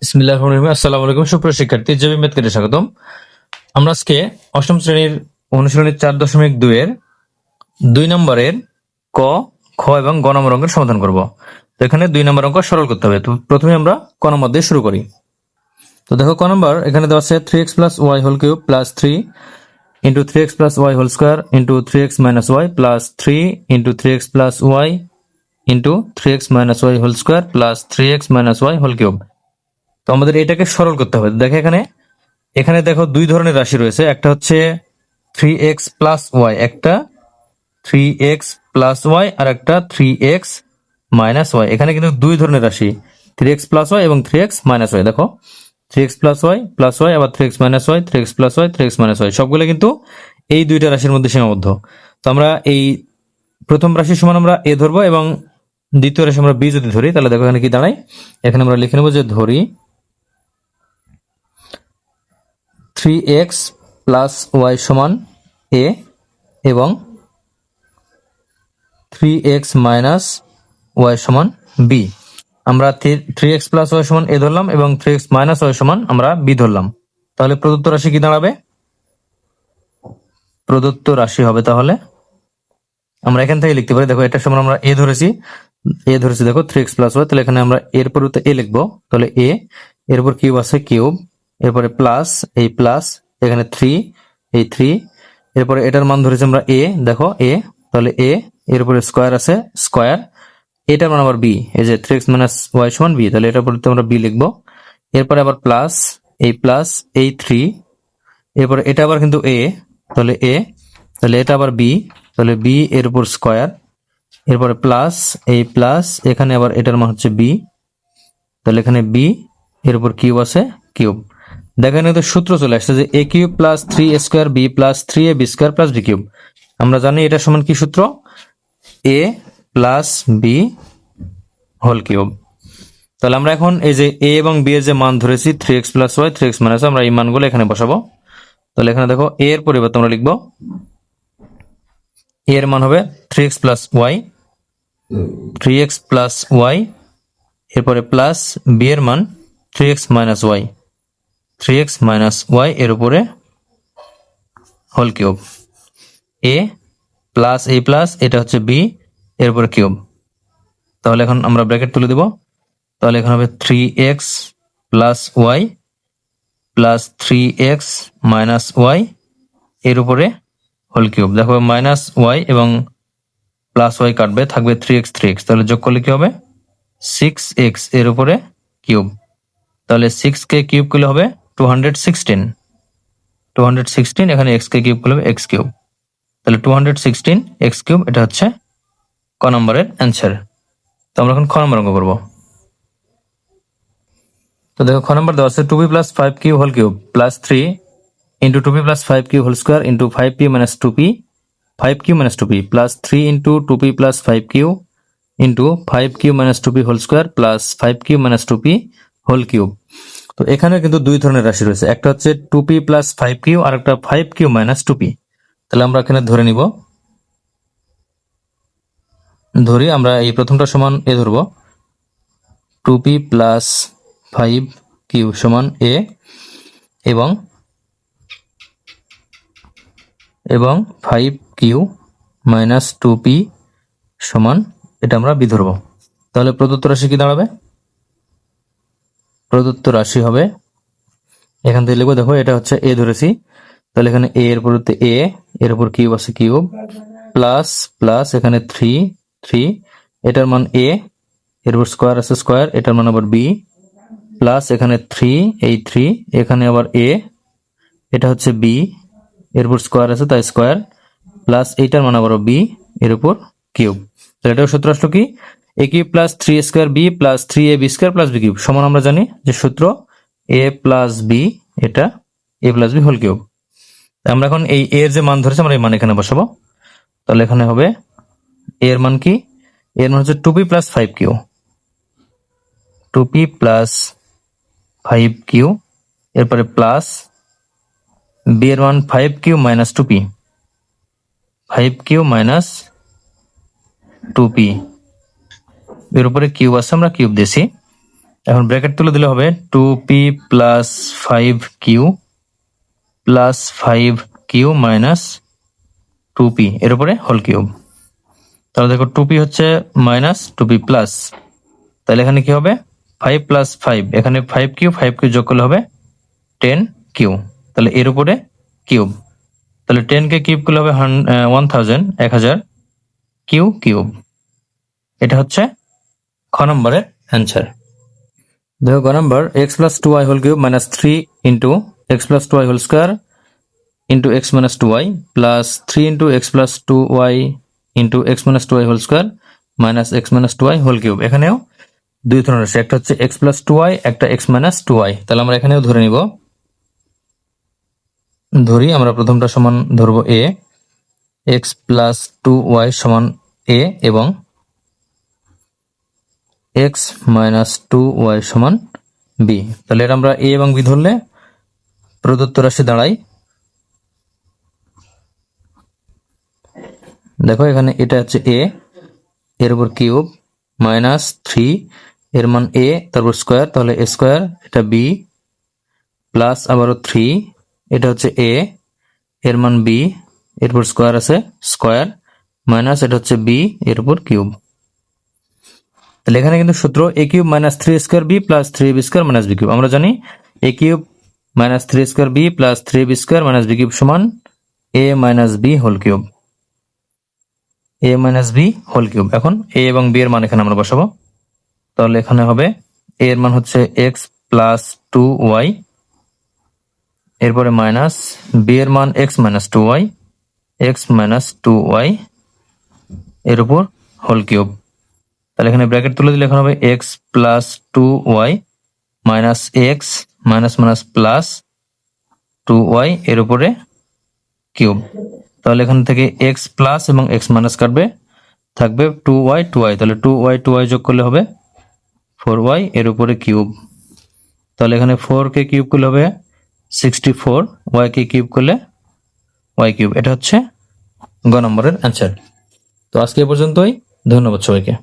বিসমিল্লাহির রহমানির রহিম। আসসালামু আলাইকুম সুপ্রিয় শিক্ষার্থী, জেবি ম্যাথকে স্বাগতম। আমরা আজকে অষ্টম শ্রেণীর অনুশীলনী 4.2 এর 2 নম্বরের ক, খ এবং গ নম্বর অঙ্কের সমাধান করব। তো এখানে 2 নম্বর অঙ্ক সরল করতে হবে। তো প্রথমে আমরা ক নম্বর দিয়ে শুরু করি। তো দেখো ক নম্বর এখানে দেওয়া আছে 3x + y whole cube plus 3 into 3x + y whole square into 3x - y plus 3 into 3x + y into 3x - y whole square plus 3x - y whole cube. তো আমাদের এটাকে সরল করতে হবে। দেখো এখানে এখানে দেখো দুই ধরনের রাশি রয়েছে, একটা হচ্ছে 3x + y, একটা 3x + y আর একটা 3x - y। এখানে কিন্তু দুই ধরনের রাশি, 3x + y এবং 3x - y। দেখো 3x + y আবার 3x - y, 3x + y, 3x - y সবগুলো কিন্তু এই দুইটা রাশির মধ্যে সীমাবদ্ধ। তো আমরা এই প্রথম রাশির সমান আমরা a ধরবো এবং দ্বিতীয় রাশি আমরা b যদি ধরি, তাহলে দেখো এখানে কি দাঁড়ায়। এখানে আমরা লিখে নেবো যে ধরি 3x + y সমান a এবং 3x - y সমান b। আমরা 3x + y সমান a ধরলাম এবং 3x - y সমান আমরা b ধরলাম। তাহলে প্রদত্ত রাশি কি দাঁড়াবে? প্রদত্ত রাশি হবে তাহলে আমরা এখান থেকে লিখতে পারি, দেখো এটা সমান আমরা a ধরেছি, দেখো 3x + y, তাহলে এখানে আমরা এর পরিবর্তে a লিখবো। তাহলে a এর উপর কিউব আছে কিউব, এরপরে প্লাস এই প্লাস, এখানে 3 এই 3, এরপরে এটার মান ধরেছি আমরা a, দেখো a, তাহলে a এর উপরে স্কয়ার আছে স্কয়ার, এটার মান আবার b, এই যে 3x - y সমান b, তাহলে এটার পরিবর্তে আমরা b লিখবো। এরপরে আবার প্লাস এই প্লাস এই 3, এরপরে এটা আবার কিন্তু a, তাহলে a, তাহলে এটা আবার b, তাহলে b এর উপর স্কয়ার, এরপরে প্লাস এই প্লাস, এখানে আবার এটার মান হচ্ছে b, তাহলে এখানে b এর উপর কিউব আছে কিউব। দেখেন তো সূত্র চলে আসছে যে a cube plus 3a² b plus 3ab² plus b cube. আমরা জানি এটা সমান কি সূত্র, a plus b whole cube. তাহলে আমরা এখন এই যে a এবং b এর যে মান ধরেছি 3x + y, 3x - y, আমরা এই মানগুলো এখানে বসাবো। তাহলে এখানে দেখো a এর পরিবর্তে আমরা লিখবো a এর মান হবে 3x + y, 3x + y, এরপরে প্লাস b এর মান 3x - y, 3x - y এর উপরে whole cube, a plus a plus, এটা হচ্ছে b এর উপরে কিউব। তাহলে এখন আমরা ব্র্যাকেট তুলে দেব। তাহলে এখানে হবে 3x + y plus 3x - y এর উপরে হোল কিউব। দেখো -y এবং +y কাটবে, থাকবে 3x 3x, তাহলে যোগ করলে কি হবে 6x এর উপরে কিউব। তাহলে 6 কে কিউব করলে হবে 216, এখানে x কে কিউব করলে হবে x কিউব। তাহলে 216 x কিউব, এটা হচ্ছে ক নম্বরের অ্যান্সার। তো আমরা এখন খ নম্বর অঙ্ক করবো। তো দেখো খ নম্বর দেওয়া আছে 2p + 5q whole cube plus 3 into 2p + 5q whole square into 5p - 2p, 5q - 2p plus 3 into 2p + 5q into 5q - 2p whole square plus 5q - 2p whole cube. তো এখানে কিন্তু দুই ধরনের রাশি রয়েছে, একটা হচ্ছে 2p + 5q আর একটা 5q - 2p। তাহলে আমরা এখানে ধরে নিব, ধরি আমরা এই প্রথমটা সমান a ধরবো, 2p + 5q সমান a এবং 5q - 2p সমান, এটা আমরা b ধরবো। তাহলে প্রদত্ত রাশি কি দাঁড়াবে? প্রদত্ত রাশি হবে, এখান থেকে লিখবো, দেখো এটা হচ্ছে a ধরেছি, তাহলে এখানে a এর পরিবর্তে a, এর উপর কিউব আছে কিউব, প্লাস প্লাস এখানে 3, এটার মান a, এর উপর স্কোয়ার আছে স্কোয়ার, এটার মান আবার b, প্লাস এখানে 3 এই 3, এখানে আবার a, এটা হচ্ছে b, এর উপর স্কোয়ার আছে তাই স্কোয়ার, প্লাস এইটার মান আবার b, এর উপর কিউব। তাহলে এটার সূত্র আসলো কি, a cube plus 3a² b plus 3ab² plus b cube সমান, আমরা জানি যে সূত্র a প্লাস b, এটা a plus b whole cube. আমরা এখন এই a এর যে মান ধরেছে আমরা এই মান এখানে বসাবো। তাহলে এখানে হবে a এর মান কি, এর মান হচ্ছে 2p + 5q, 2p + 5q, এরপরে প্লাস b এর মান 5q - 2p, 5q - 2p, এর উপরে কিউব আছে আমরা কিউব দিয়েছি, এখন ব্র্যাকেট তুলে দিলে হবে 2p plus 5q plus 5q minus 2p এর উপরে হোল কিউব। তাহলে দেখো 2p হচ্ছে মাইনাস 2p প্লাস, তাহলে এখানে কি হবে 5 প্লাস 5, এখানে 5q যোগ করলে হবে 10q, তাহলে এর উপরে কিউব, তাহলে 10 কে কিউব করলে হবে 1000 কিউব। এটা হচ্ছে খ নম্বরের অ্যান্সার। দেখো গ number x plus 2y whole cube minus 3 into x plus 2y whole square into x minus 2y plus 3 into x plus 2y into x minus 2y whole square minus x minus 2y whole cube. এখানেও দুই ধরনের রাশি, একটা হচ্ছে x plus 2y, একটা x minus 2y। তাহলে আমরা এখানেও ধরে নিব, ধরি আমরা প্রথমটা সমান ধরবো a, এক্স প্লাস 2y সমান a এবং এক্স মাইনাস 2y সমান b। তাহলে এটা আমরা a এবং b ধরলে প্রদত্ত রাশি দাঁড়ায়, দেখো এখানে এটা হচ্ছে a এর উপর কিউব মাইনাস 3 এর মান a তারপর স্কোয়ার, তাহলে a স্কোয়ার, এটা b প্লাস আবারও 3 এটা হচ্ছে a এর মান b এরপর স্কোয়ার আছে স্কোয়ার মাইনাস এটা হচ্ছে b এর উপর কিউব। তাহলে এখানে কিন্তু সূত্র a cube minus 3 square b plus 3b square minus b cube. আমরা জানি a cube minus 3 square b plus 3b square minus b cube সমান a minus b whole cube, a minus b whole cube. এখন a এবং b এর মান এখানে আমরা বসাবো, তাহলে এখানে হবে a এর মান হচ্ছে x প্লাস 2y, এরপরে মাইনাস b এর মান x minus 2y, x minus 2y এর উপর হোল কিউব। তাহলে এখানে ব্র্যাকেট তুলে দিলে এখন হবে x plus 2y minus x minus minus plus 2y এর উপরে কিউব। তাহলে এখান থেকে x প্লাস এবং x মাইনাস কাটবে, থাকবে 2y, তাহলে 2y যোগ করলে হবে 4y এর উপরে কিউব। তাহলে এখানে 4 কে কিউব করলে হবে 64, y কে কিউব করলে y কিউব। এটা হচ্ছে গ নম্বরের অ্যান্সার। তো আজকে এ পর্যন্তই, ধন্যবাদ সবাইকে।